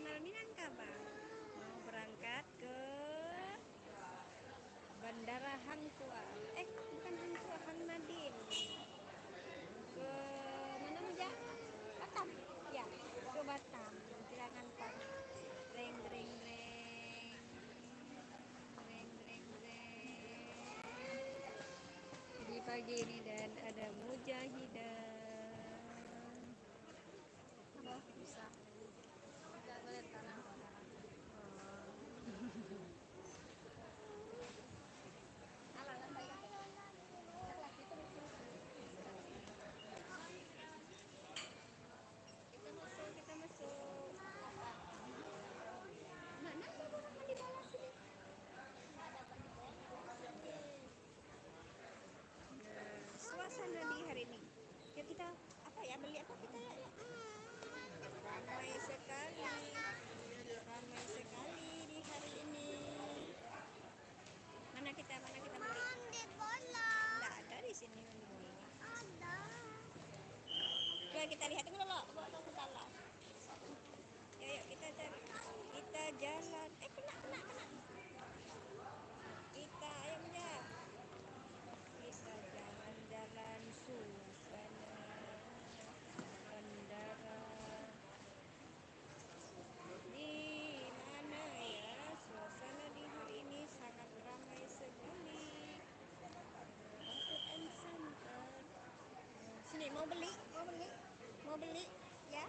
Internasional Minangkabau. Mau berangkat ke Bandara Hang Tuah. Bukan Hang Tuah, Hang Nadiem. Ke mana Muja? Batam. Ya, ke Batam. Silakan Pak. Reng reng reng. Reng reng reng. Di pagi ini dan ada mujahidan. Apa bisa? Tidak boleh tanam. Kita masuk. Apa? Mana ada orang di bawah sini? Suasana di hari ini. Ya kita apa ya beli apa kita ya? Ramai sekali. Ramai sekali di hari ini. Mana kita beli? Mandi bola. Nggak ada di sini mandi bola. Ada. Coba kita lihat dulu loh, bawa ke salah. Yuk kita cari. Kita jalan. Kena. Kita ayo ya. Kita jalan-jalan suasana bandara. Di mana ya suasana di hari ini sangat ramai sekali. ATM Center. Sini mau beli ya.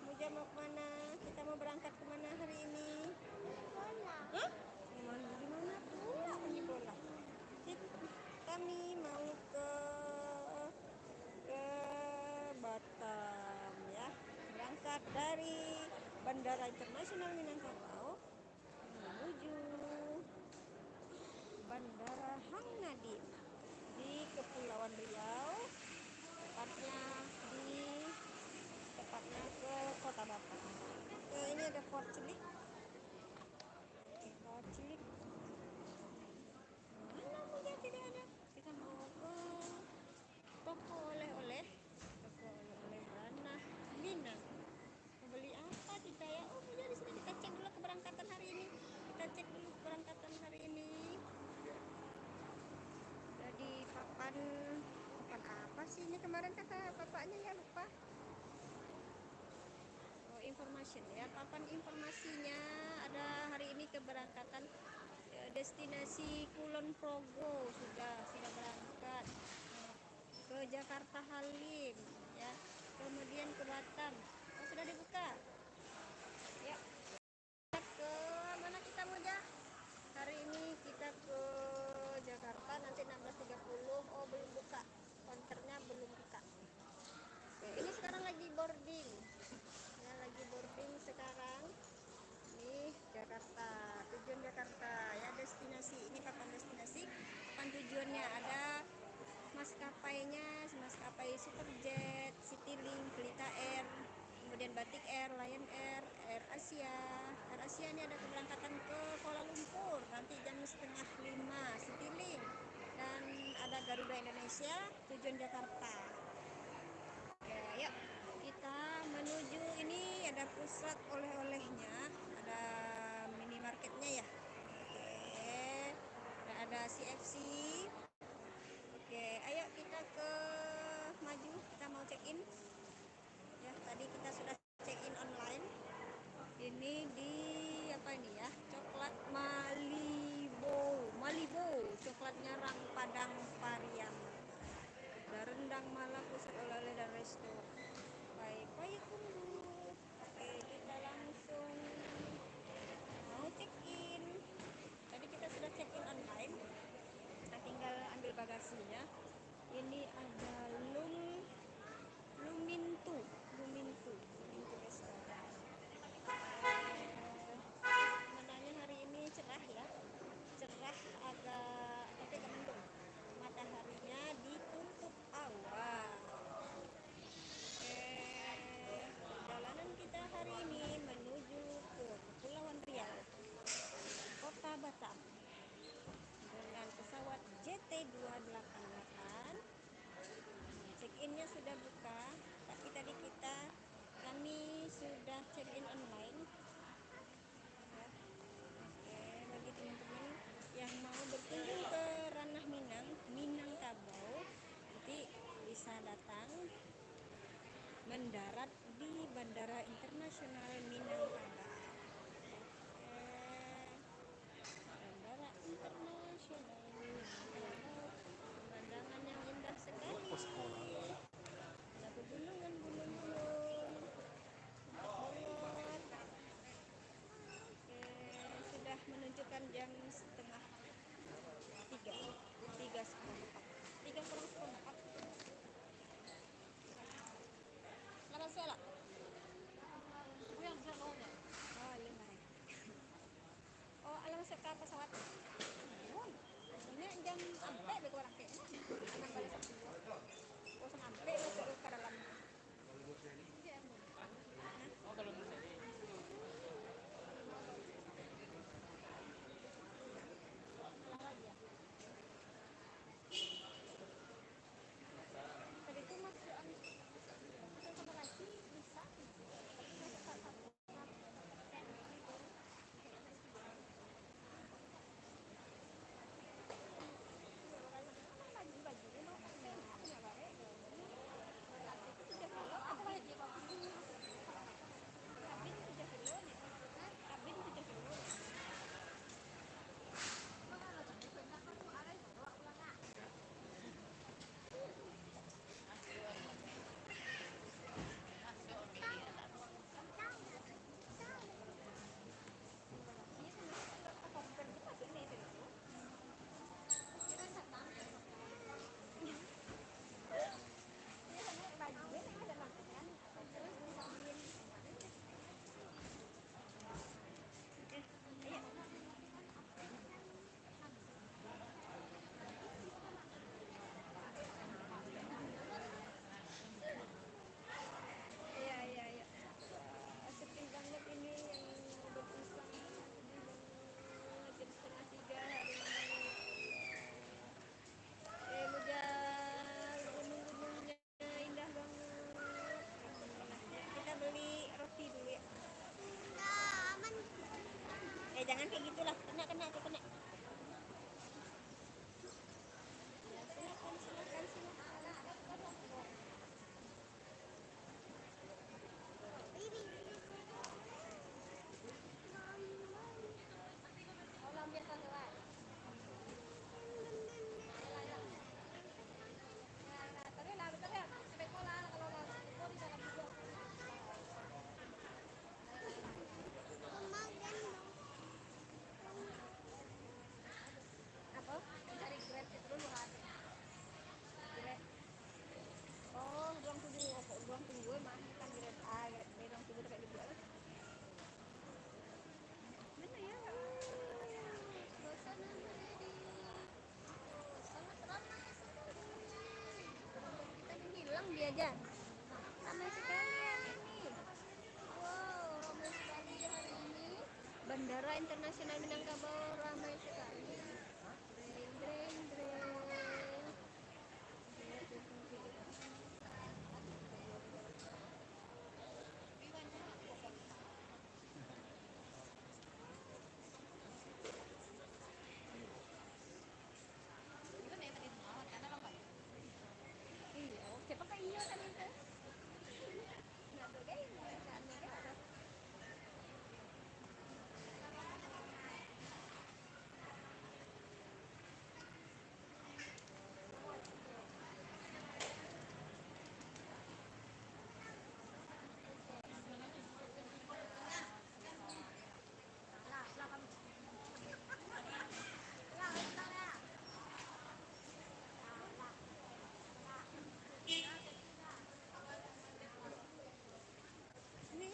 Muja mau kemana? Kita mau berangkat kemana hari ini? Bola. Hah? Gimana pula pergi bola? Kami mau ke Batam ya. Berangkat dari Bandara Internasional Minangkabau menuju Bandara Hang Nadiem di Kepulauan Riau, tepatnya ke Kota Batam. Ini ada Port Cilik. Mana Muja tidak ada. Kita mau ke toko oleh-oleh Ranah Minang. Mau beli apa kita ya? Muja di sini kita cek dulu keberangkatan hari ini. Jadi papan apa sih ini kemarin kata bapaknya ya lupa. Information ya, papan informasinya ada hari ini keberangkatan destinasi Kulon Progo sudah berangkat ke Jakarta Halim ya, kemudian ke Batam. Sudah dibuka ya. Ke mana kita Moja? Hari ini kita ke Jakarta nanti 16.30. Belum buka, konternya belum buka. Ini sekarang lagi boarding ya, sekarang. Ini Jakarta, tujuan Jakarta ya, destinasi ini papan destinasi, papan tujuannya ada maskapainya, maskapai Superjet, Citylink, Pelita Air, kemudian Batik Air, Lion Air, Air Asia ini ada keberangkatan ke Kuala Lumpur nanti jam 4:30, Citylink, dan ada Garuda Indonesia tujuan Jakarta. Oke, yuk kita menuju ini, ada pusat oleh-olehnya, ada minimarketnya ya. Oke, ada CFC. Oke, ayo kita maju, kita mau check in ya. Tadi kita sudah check in online. Ini di apa ini ya, coklat Malibo, coklatnya Rang Padang Pariam, ada rendang malam, pusat oleh-oleh dan resto. Baik, tunggu. Oke, kita langsung mau check in. Tadi kita sudah check in online, tinggal ambil bagasinya. Ini ada Lumintu restoran. Sebenarnya hari ini cerah ya, agak tapi agak mendung, mataharinya ditutup awan. Oke, kita Internasional Minangkabau. Bandara Internasional Minangkabau. Pemandangan yang indah sekali. Ada pegunungan, gunung-gunung, bolot. Oke, sudah menunjukkan jam setengah 3, 3 seperempat, 3 kurang seperempat. Laras wala. Oh, 5 ya. Oh, alam masuk ke pesawat. Ini jam ampe be kurang kayaknya. Anak balik sepuluh. Oh, sampai masuk ke dalam. Tadi itu masuk akomodasi bisa. Tapi masuk ke satu. Iya, iya, iya. Sepi banget ini yang berpisah jam setengah 3 hari ini. Hujan, gunung-gunungnya indah banget. Alhamdulillah. Kita beli roti dulu ya. Aman. Jangan kayak gitulah, kena aku kena. Ya, silakan, silakan, silakan. Ini. Mama gendong. Apa? Cari Grab itu dulu kan. Grab. Oh, ruang tunggu. Oh, kok ruang tunggu mah kan Grab A, Grab B, ruang tunggu dekat juga lah. Mana ya? Suasana menjadi sangat ramai sekali. Kita menghilang dia aja. Ramai sekali hari ini. Wow, ramai sekali hari ini. Bandara Internasional Minangkabau ramai sekali. Dreng, dreng, dreng. Iya, oke, pakai iya kan itu. Nggak ada gaya, nggak ada gaya. Ini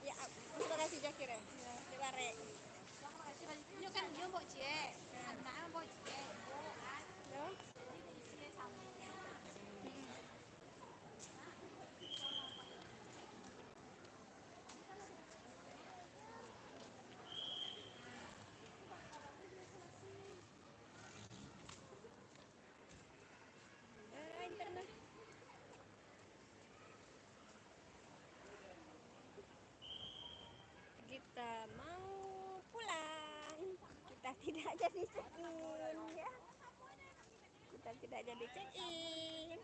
ya, mas bagasi jakir ya. Di bare. Ini kan dia bawa cie. Anak bawa cie. Yo. Internet. Kita mau pulang. Kita tidak jadi check-in ya. Kita tidak jadi check-in.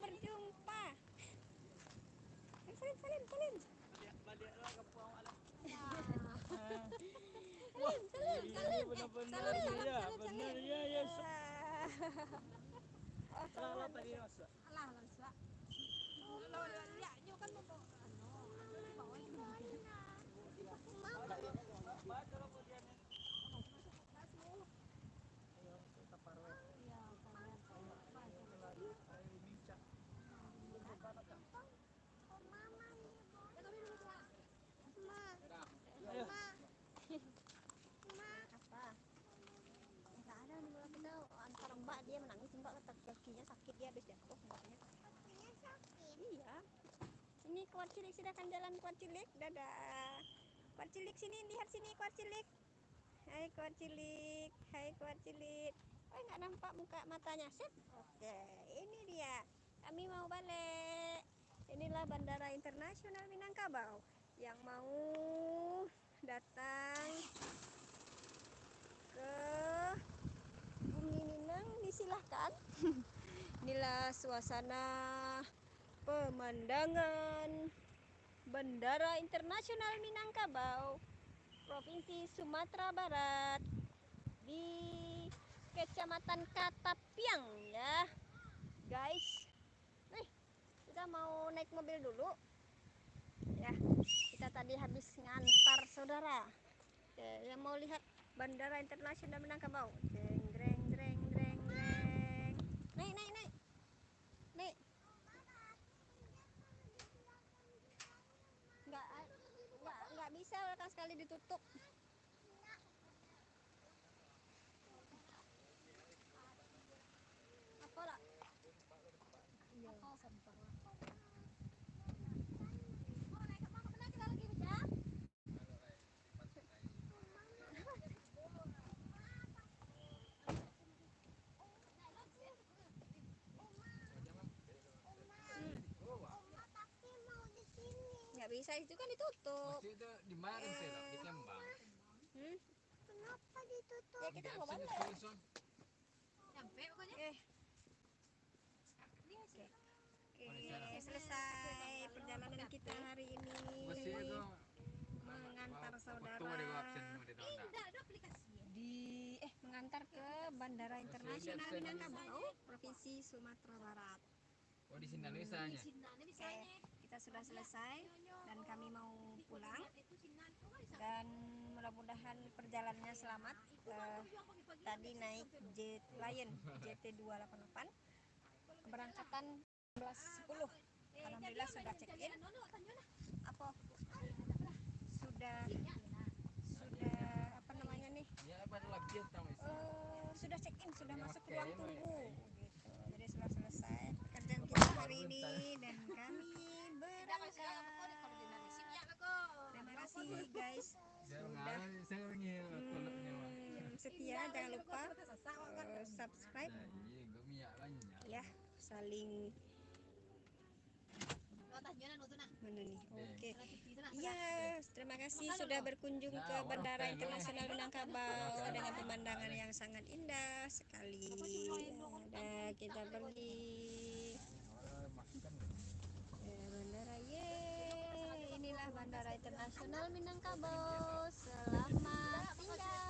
berjumpa. Salim, salim, salim. Wah, Salim, ini salim. benar-benar Salim, nih ya, salim, benar salim. ya, ya. Oh, Salah tadi masa. Alah, Sa. Kalau lihat nyo kan mau di bawah ini. Apa? Enggak ada nih bola kita antar mbak dia menangis mbak kakinya sakit dia habis jatuh mbaknya. Kakinya sakit. Iya. Ini kuat cilik sedangkan jalan kuat cilik. Dadah. Kuat cilik sini lihat sini kuat cilik. Hai kuat cilik. Hai kuat cilik. Oh enggak nampak muka matanya sip. Oke, ini dia. Kami mau balik. Inilah Bandara Internasional Minangkabau yang mau datang ke Bumi Minang disilahkan. Inilah suasana pemandangan Bandara Internasional Minangkabau, Provinsi Sumatera Barat di Kecamatan Katapiang ya, guys. Nih, kita mau naik mobil dulu. Ya, kita tadi habis ngantar saudara. Oke, yang mau lihat Bandara Internasional Minangkabau. Jeng, jreng, jreng, jreng, jreng. Naik, naik, naik. Naik. Nggak bisa kan sekali ditutup. Apa lah? Iya. Mau naik kemana kita lagi bisa? Nggak bisa itu kan ditutup. Maksudnya itu di mana sih lo? Di Kembang. Kenapa ditutup? Ya kita Di mau absen balik. itu Son. Nyampe pokoknya. Oke, selesai perjalanan kita hari ini. Maksudnya itu Mengantar saudara waktu di absen mau ditanda. Enggak ada aplikasi. mengantar ke Bandara Internasional Minangkabau, Provinsi Sumatera Barat. Oh di sini misalnya. Sinane Oke, misalnya. kita sudah selesai dan kami mau pulang dan mudah-mudahan perjalanannya selamat. Tadi naik Jet Lion JT288 keberangkatan 11.10. Alhamdulillah sudah check in. Apa? Sudah apa namanya nih? Ya baru lagi tahu isi. Sudah check in, sudah Ya, masuk oke, ruang ini. tunggu gitu. Jadi sudah selesai pekerjaan kita hari ini dan kami berangkat. Terima kasih guys sudah setia. Jangan lupa subscribe Iya, gue minyak banyak. ya, saling mana nih. Oke. Iya, terima kasih sudah berkunjung ke Bandara Internasional Minangkabau dengan pemandangan yang sangat indah sekali. Udah kita pergi. Bandara inilah Bandara Internasional Minangkabau. Selamat tinggal.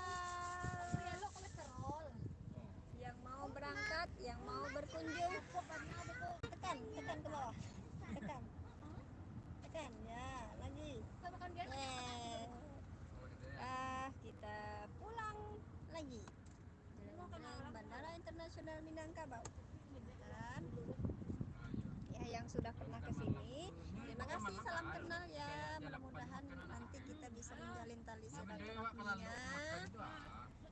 Yang mau berangkat, yang mau berkunjung, tekan ke bawah. Tekan ya, lagi. Kita pulang lagi. Bandara Internasional Minangkabau. Ya, yang sudah pernah ke sini, terima kasih, salam kenal ya. Mudah-mudahan nanti kita bisa menjalin tali silaturahminya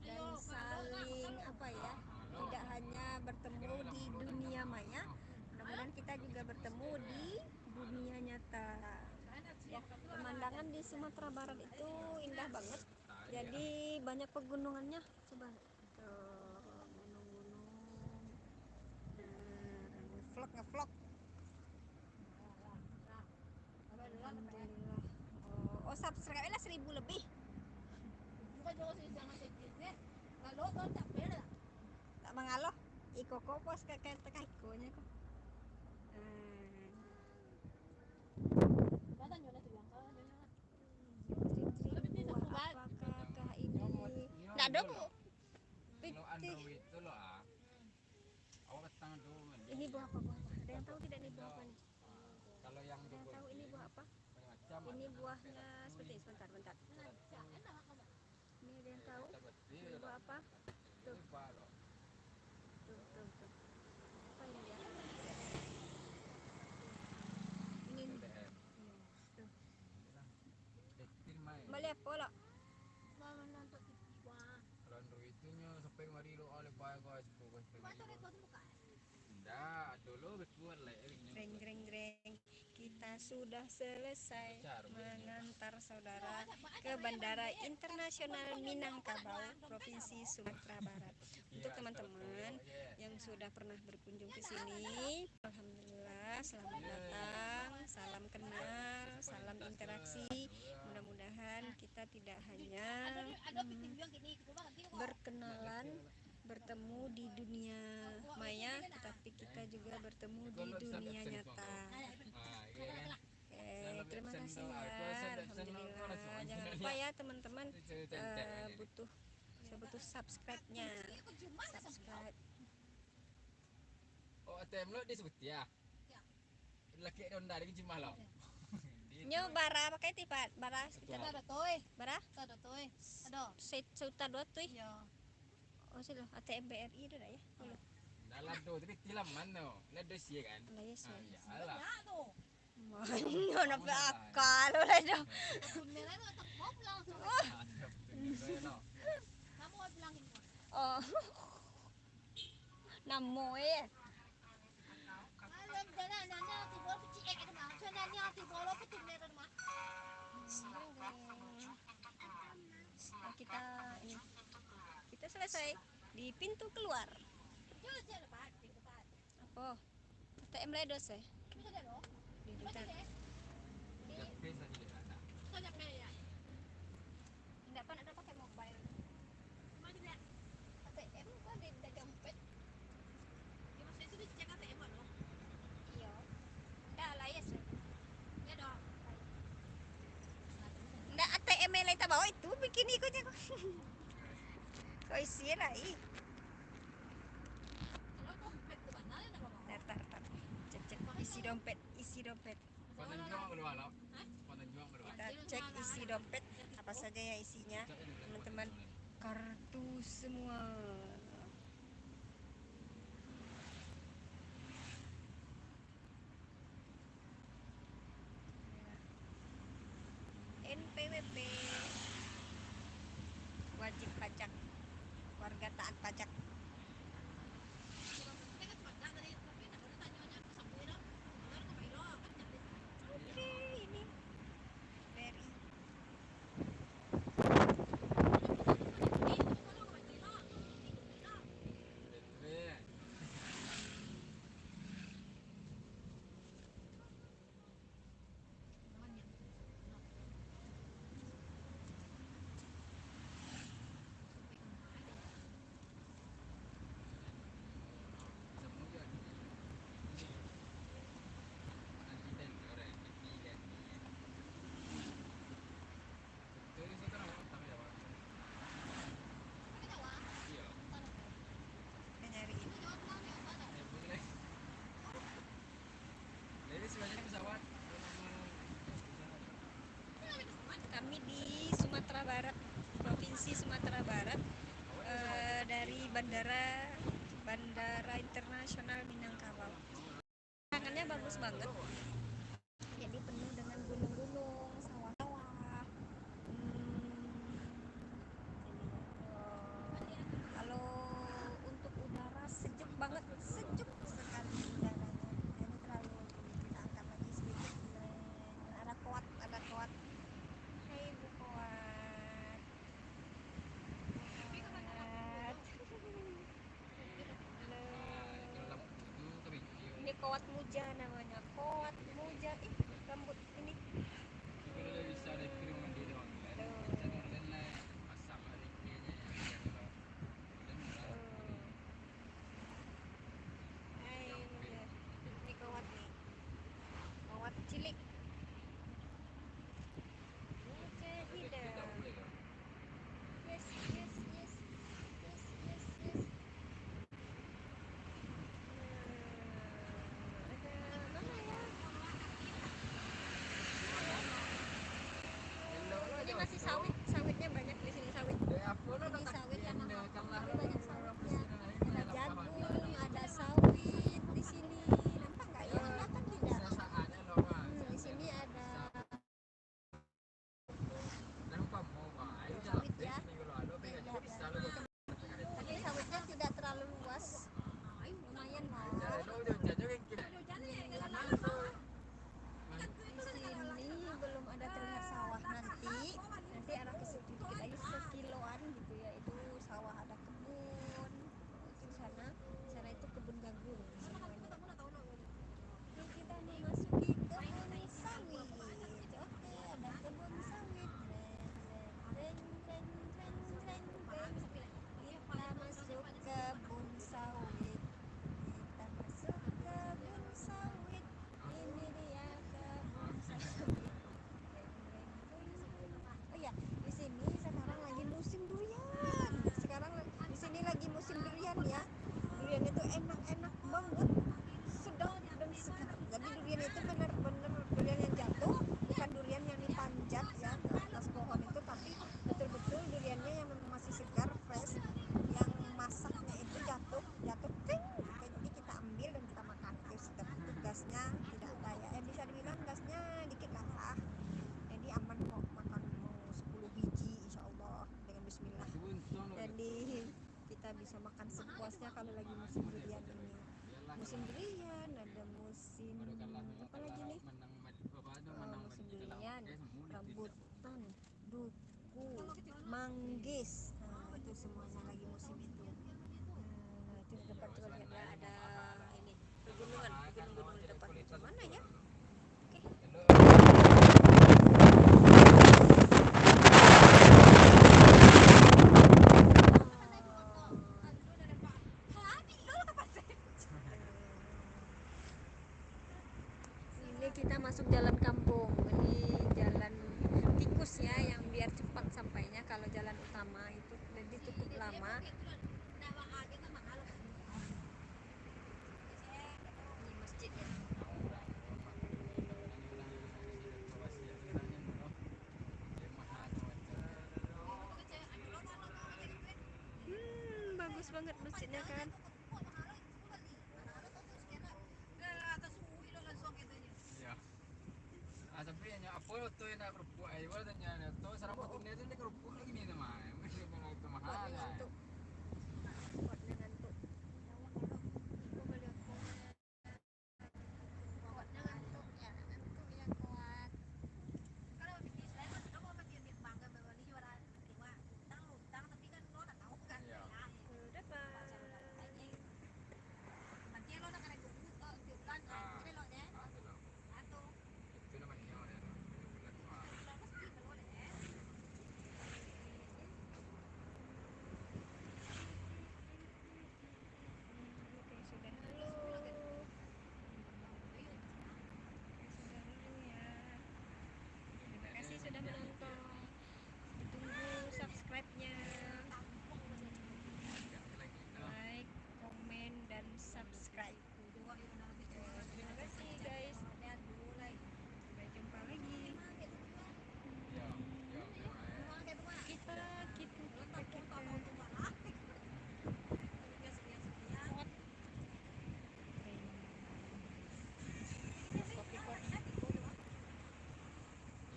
dan saling apa ya, tidak hanya bertemu di dunia maya, mudah-mudahan kita juga bertemu di dunia nyata. Ya, pemandangan di Sumatera Barat itu indah banget. Jadi banyak pegunungannya. Coba gunung-gunung. Ngevlog. Alhamdulillah. Oh, subscribe lah 1000 lebih. Tak mangaloh. Iko ko pos kakek ikonya ko. ada dulu. kok. Kalau Android itu loh awak petang dulu. Ini buah apa? Buah apa? Ada yang tahu tidak ini buah apa nih? Kalau yang Ada yang tahu ini buah apa? macam Ini buahnya seperti ini. Sebentar. Ini ada yang tahu? Ini buah apa? Tuh. Tuh. Apa ini ya? Ini. Tuh. Melihat pola. Mau nonton TV wah. Kalau Android itu sampai mari lo oleh guys. Masa itu bukan? Enggak, dulu keluar lah. Greng. Kita sudah selesai mengantar saudara ke Bandara Internasional Minangkabau, Provinsi Sumatera Barat. Untuk teman-teman yang sudah pernah berkunjung ke sini, alhamdulillah selamat datang, salam kenal, salam interaksi. Mudah-mudahan kita tidak hanya berkenalan, bertemu di dunia maya, tetapi kita juga bertemu di dunia nyata. Terima kasih ya, alhamdulillah. Jangan lupa ya teman-teman, saya butuh subscribe-nya. Subscribe. Oh, ATM lo disebut ya? Laki don dari jumlah lo. Nyo bara pakai tipat bara sekitar Ada toy. bara Ada toy. Ada. sejuta dua tuh. Iya. Oh sudah ATM BRI itu dah ya. Dalam tuh, tapi tilam mana? Lihat dosi kan? Lah yes. Alah. Ya tuh. Mana nak akal lah itu. Beneran atau mau langsung. Kamu mau bilangin gua. Oh. Namo ya. Alam jalan nanya tibol kecil itu mah. Nanya tibol apa tuh beneran mah. Kita selesai di pintu keluar. Apa? ATM ledos ya? Di hutan. Tidak pernah ada pakai mobile. ATM kok di dompet? Iya. Tidak lah ya sih. Tidak ATM yang kita bawa itu bikin ikutnya kok. Kau isi lagi. Tar. Cek isi dompet. Kita cek isi dompet apa saja ya isinya, teman-teman. Kartu semua. NPWP, wajib pajak, warga taat pajak. Oke, ini BRI. Nyari ini. Kami di Sumatera Barat, Provinsi Sumatera Barat, dari Bandara Internasional Minangkabau. Pemandangannya bagus banget. Jadi penuh dengan gunung-gunung, sawah-sawah. Kalau untuk udara sejuk banget, sejuk sekali udaranya. Ini terlalu kita angkat lagi sedikit. Ada kuat. Hai Bu Kuat. Ini Kuat Muja namanya. Kuat Muja. Rambut ini. Ini Kuat nih. Kuat cilik. Mujahidah. Yes. kalau lagi musim durian ini. Musim durian, ada musim apa lagi nih? Musim durian, rambutan, duku, manggis. Nah, itu semuanya lagi musim itu. Nah, itu di depan coba lihat ya, ada ini gunung-gunung di depan itu mana ya? Ini kita masuk jalan kampung. Ini jalan tikus ya, yang biar cepat sampainya. Kalau jalan utama itu ditutup lama. Ini masjidnya. Bagus banget masjidnya kan. Iya. Ah, tapi hanya apa tuh yang nak kerupuk ayo tanya tuh serabut tuh dia tuh kerupuk lagi nih mah. Masih kalau itu mahal Kuatnya ya. ngantuk. Kuatnya ngantuk. Coba lihat kuatnya. Kuatnya ngantuk ya, ngantuk ya kuat. Iya. Udah pak. Itu namanya ya. Bulan mah. Oke, sudah dulu. Sudah dulu ya. Terima kasih sudah menonton. Tunggu subscribe-nya. Like, komen, dan subscribe. Terima kasih guys. Sampai jumpa lagi. Iya. Iya. Kita. Kopi pot.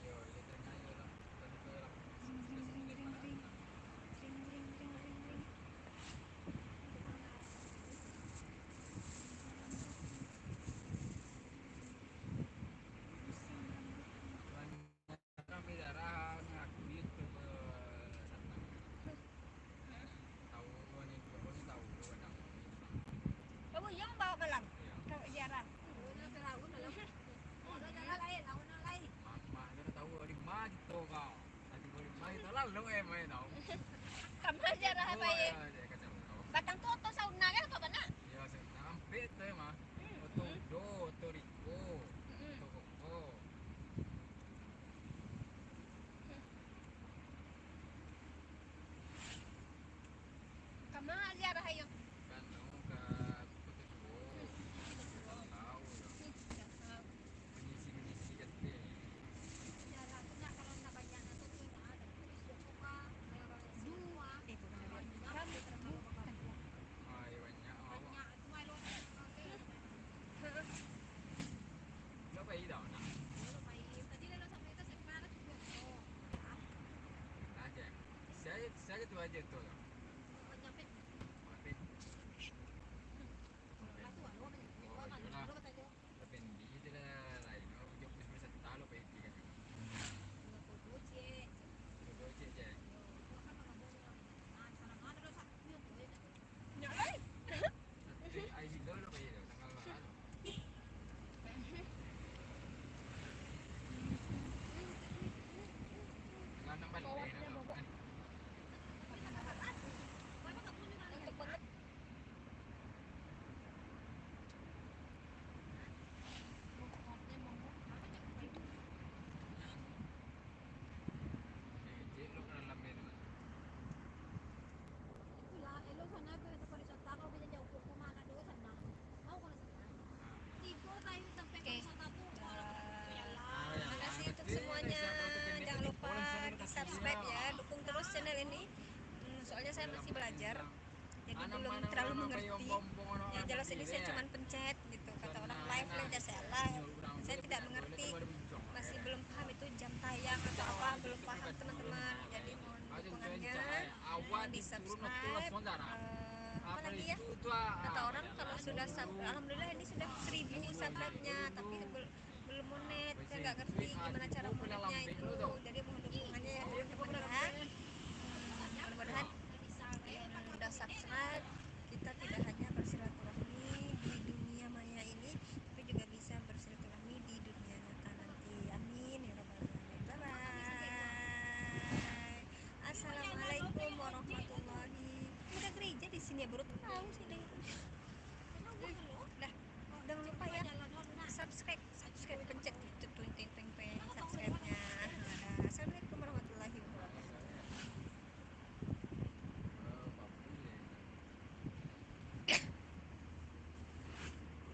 Iya, ya ternyata lah. Tadi tuh lah. Ring ring ring ring ring. Ring ring ring ring ring. Kami darah aku itu ke datang. Tahu ini tahu kadang. Kamu yang bawa malam Iya. ke ziarah. Mama dia tahu di mana gitu kau. Tadi di mana itu lalu main tahu. Kamu ziarah apa ya? Oh, dia kacau tahu. Batang tuto sauna kan kau mana? Ya sampai tu mah. Oto do, oto riko, oto koko. Kamu ziarah ayo. Kan kamu ke Kutu Tuo. Tahu. Menyisi kete. Ziarah tu nak kalau nak banyak tu tu ada. Itu benar lihat. Ah, iya banyak awak. Banyak tu mai lo. Lo pergi dah nak. Tadi lo sampai itu sekarang tu. Aja. Saya tu aja tu. Banyak pet. Tapi Satu lo banyak. Lo banyak. Lo banyak. tapi di dia lain. Oh, dia bisa tahu lo pergi kan. Lo cie. Dua cek je. Nanti ai bila lo pergi tu tanggal berapa? Tanggal 6 balik nak. Cek lo kan dalam ni. Terima kasih untuk semuanya. Jangan lupa di subscribe ya. Dukung terus channel ini. Soalnya saya masih belajar, jadi belum terlalu mengerti. Yang jelas ini saya cuma pencet gitu. Kata orang live aja saya live. Saya tidak mengerti. Masih belum paham itu jam tayang atau apa. Belum paham teman-teman. Jadi mohon dukungannya. Mohon di subscribe. Apa lagi ya? subscribe-nya tapi belum monet, saya nggak ngerti gimana cara monetnya itu. Jadi mohon dukungannya ya teman-teman ya. Mudah-mudahan udah subscribe